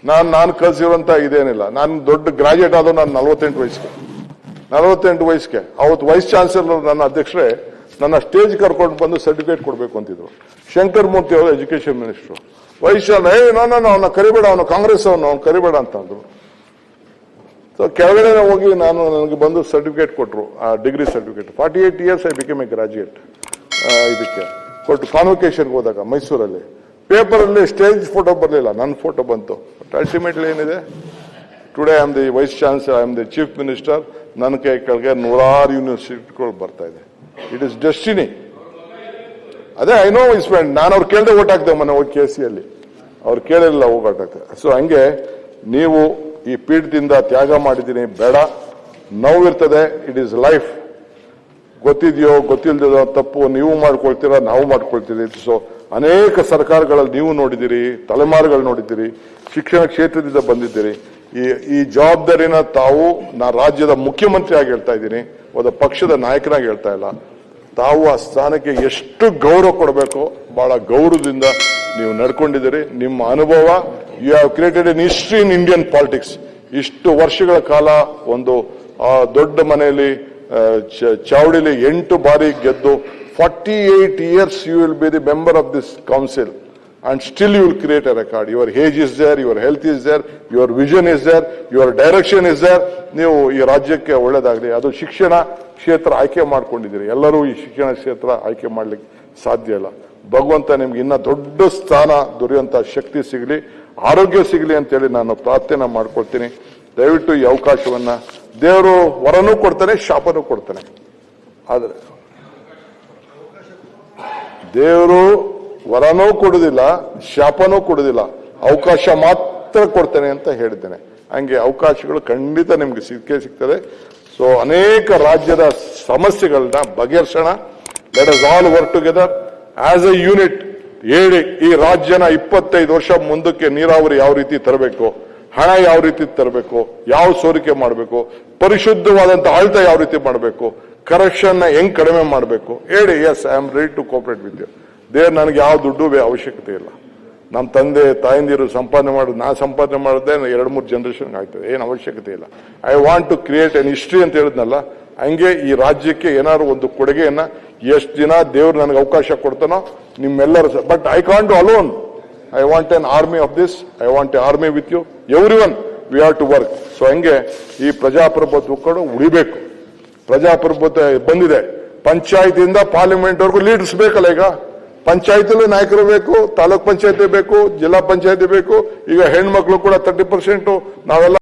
ನಾನು ಕಲಿಸಿರುವಂತ ಇದೇನಿಲ್ಲ. ನಾನು ದೊಡ್ಡ ಗ್ರಾಜುಯೇಟ್ ಆದವು ನಾನು 48 ವಯಸ್ಸಿಗೆ ಅವತ್ತು ವೈಸ್ ಚಾನ್ಸಲರ್ ನನ್ನ ಅಧ್ಯಕ್ಷರೇ ನನ್ನ ಸ್ಟೇಜ್ ಕರ್ಕೊಂಡು ಬಂದು ಸರ್ಟಿಫಿಕೇಟ್ ಕೊಡಬೇಕು ಅಂತಿದ್ರು. ಶಂಕರ್ ಮೂರ್ತಿ ಅವರು ಎಜುಕೇಶನ್ ಮಿನಿಸ್ಟರ್. ವೈಸ್ ಚಾನ್ಸಲರ್ ಅವನ್ನ ಕರಿಬೇಡ, ಅವನು ಕಾಂಗ್ರೆಸ್ ಅವನು ಕರಿಬೇಡ ಅಂತ ಅಂದ್ರು. ಸೊ ಕೆಳಗಡೆ ಹೋಗಿ ನನಗೆ ಬಂದು ಸರ್ಟಿಫಿಕೇಟ್ ಕೊಟ್ಟರು, ಆ degree certificate. 48 years I became A graduate. ಇದಕ್ಕೆ ಕೊಟ್ಟು ಕಾನ್ವೊಕೇಶನ್ಗೆ ಹೋದಾಗ ಮೈಸೂರಲ್ಲಿ ಪೇಪರಲ್ಲಿ ಸ್ಟೇಜ್ ಫೋಟೋ ಬರಲಿಲ್ಲ, ನನ್ನ ಫೋಟೋ ಬಂತು. ಬಟ್ ಅಲ್ಟಿಮೇಟ್ಲಿ ಏನಿದೆ, today I am the vice chancellor, I am the chief minister. ನನ್ನ ಕೈ ಕೆಳಗೆ 100 ಯೂನಿವರ್ಸಿಟಿಗಳು ಬರ್ತಾ ಇದೆ. It is destiny. ಅದೇ ಐ ನೋ ಇಸ್ ಫ್ರೆಂಡ್. ನಾನು ಅವ್ರು ಕೇಳದೆ ಓಟ್ ಹಾಕ್ದೆ ಮೊನ್ನೆ ಹೋಗಿ KC ಅವ್ರು ಕೇಳಿಲ್ಲ ಹೋಗಿ ಓಟ್ ಹಾಕ್ತೆ. ಸೊ ಹಂಗೆ ನೀವು ಈ ಪೀಠದಿಂದ ತ್ಯಾಗ ಮಾಡಿದ್ದೀನಿ, ಬೇಡ, ನೋವಿರ್ತದೆ. It is life. ಗೊತ್ತಿದೆಯೋ ಗೊತ್ತಿಲ್ಲದೋ ತಪ್ಪು ನೀವು ಮಾಡ್ಕೊಳ್ತೀರಾ, ನಾವು ಮಾಡ್ಕೊಳ್ತೀರಿ. ಸೊ ಅನೇಕ ಸರ್ಕಾರಗಳಲ್ಲಿ ನೀವು ನೋಡಿದ್ದೀರಿ, ತಲೆಮಾರುಗಳು ನೋಡಿದ್ದೀರಿ, ಶಿಕ್ಷಣ ಕ್ಷೇತ್ರದಿಂದ ಬಂದಿದ್ದೀರಿ. ಈ ಜವಾಬ್ದಾರಿನ ತಾವು ರಾಜ್ಯದ ಮುಖ್ಯಮಂತ್ರಿ ಆಗಿ ಹೇಳ್ತಾ ಇದ್ದೀನಿ, ಒಂದು ಪಕ್ಷದ ನಾಯಕನಾಗಿ ಹೇಳ್ತಾ ಇಲ್ಲ. ತಾವು ಆ ಸ್ಥಾನಕ್ಕೆ ಎಷ್ಟು ಗೌರವ ಕೊಡಬೇಕು, ಬಹಳ ಗೌರವದಿಂದ ನೀವು ನಡ್ಕೊಂಡಿದ್ದೀರಿ. ನಿಮ್ಮ ಅನುಭವ, you have created an history in Indian politics. ಇಷ್ಟು ವರ್ಷಗಳ ಕಾಲ ಒಂದು ದೊಡ್ಡ ಮನೆಯಲ್ಲಿ ಚಾವಡಿಲಿ 8 ಬಾರಿ ಗೆದ್ದು 48 years you will be the member of this council and still you will create a record. Your age is there, your health is there, your vision is there, your direction is there. ನೀವು ಈ ರಾಜ್ಯಕ್ಕೆ ಒಳ್ಳೇದಾಗಲಿ. ಅದು ಶಿಕ್ಷಣ ಕ್ಷೇತ್ರ ಆಯ್ಕೆ ಮಾಡ್ಕೊಂಡಿದ್ದೀರಿ. ಎಲ್ಲರೂ ಈ ಶಿಕ್ಷಣ ಕ್ಷೇತ್ರ ಆಯ್ಕೆ ಮಾಡ್ಲಿಕ್ಕೆ ಸಾಧ್ಯ ಇಲ್ಲ. ಭಗವಂತ ನಿಮ್ಗೆ ಇನ್ನ ದೊಡ್ಡ ಸ್ಥಾನ ದೊರೆಯುವಂತ ಶಕ್ತಿ ಸಿಗಲಿ, ಆರೋಗ್ಯ ಸಿಗಲಿ ಅಂತೇಳಿ ನಾನು ಪ್ರಾರ್ಥನೆ ಮಾಡ್ಕೊಳ್ತೀನಿ. ದಯವಿಟ್ಟು ಈ ಅವಕಾಶವನ್ನ, ದೇವರು ವರನೂ ಕೊಡ್ತಾನೆ, ಶಾಪನೂ ಕೊಡ್ತಾನೆ. ಆದ್ರೆ ದೇವರು ವರನೂ ಕೊಡುದಿಲ್ಲ, ಶಾಪನೂ ಕೊಡುದಿಲ್ಲ, ಅವಕಾಶ ಮಾತ್ರ ಕೊಡ್ತಾನೆ ಅಂತ ಹೇಳಿದ್ದೇನೆ. ಹಂಗೆ ಅವಕಾಶಗಳು ಖಂಡಿತ ನಿಮ್ಗೆ ಸಿಗ್ತದೆ. ಸೊ ಅನೇಕ ರಾಜ್ಯದ ಸಮಸ್ಯೆಗಳನ್ನ ಬಗೆಹರಿಸೋಣ. Let us all work together as a unit. ಹೇಳಿ, ಈ ರಾಜ್ಯನ 25 ವರ್ಷ ಮುಂದಕ್ಕೆ ನೀರಾವರಿ ಯಾವ ರೀತಿ ತರಬೇಕು, ಹಣ ಯಾವ ರೀತಿ ತರಬೇಕು, ಯಾವ ಸೋರಿಕೆ ಮಾಡಬೇಕು, ಪರಿಶುದ್ಧವಾದಂತ ಆಡಳಿತ ಯಾವ ರೀತಿ ಮಾಡಬೇಕು, ಕರಪ್ಷನ್ ಹೆಂಗ್ ಕಡಿಮೆ ಮಾಡಬೇಕು ಹೇಳಿ. Yes, I am ready to cooperate with you. ನನಗೆ ಯಾವ ದುಡ್ಡು ಅವಶ್ಯಕತೆ ಇಲ್ಲ. ನಮ್ಮ ತಂದೆ ತಾಯಂದಿರು ಸಂಪಾದನೆ ಮಾಡೋದು, ನಾ ಸಂಪಾದನೆ ಮಾಡಿದ್ರೆ 2-3 ಜನರೇಷನ್ ಆಗ್ತದೆ, ಏನು ಅವಶ್ಯಕತೆ ಇಲ್ಲ. I want to create an history ಅಂತ ಹೇಳಿದ್ನಲ್ಲ, ಹಂಗೆ ಈ ರಾಜ್ಯಕ್ಕೆ ಏನಾದ್ರು ಒಂದು ಕೊಡುಗೆಯನ್ನ ಎಷ್ಟು ದಿನ ದೇವ್ರು ನನಗೆ ಅವಕಾಶ ಕೊಡ್ತಾನೋ ನಿಮ್ಮೆಲ್ಲರೂ. But I can't alone. I want an army of this. I want a army with you. Everyone we have to work. So ಹಂಗೆ ಈ ಪ್ರಜಾಪ್ರಭುತ್ವ ಕೂಡ ಉಳಿಬೇಕು. ಪ್ರಜಾಪ್ರಭುತ್ವ ಬಂದಿದೆ, ಪಂಚಾಯತಿಯಿಂದ ಪಾರ್ಲಿಮೆಂಟ್ ವರೆಗೂ ಲೀಡರ್ಸ್ ಬೇಕಲ್ಲ. ಈಗ ಪಂಚಾಯತಿಲೂ ನಾಯಕರು ಬೇಕು, ತಾಲೂಕ್ ಪಂಚಾಯತಿ ಬೇಕು, ಜಿಲ್ಲಾ ಪಂಚಾಯತಿ ಬೇಕು. ಈಗ ಹೆಣ್ಮಕ್ಳು ಕೂಡ 30% ನಾವೆಲ್ಲ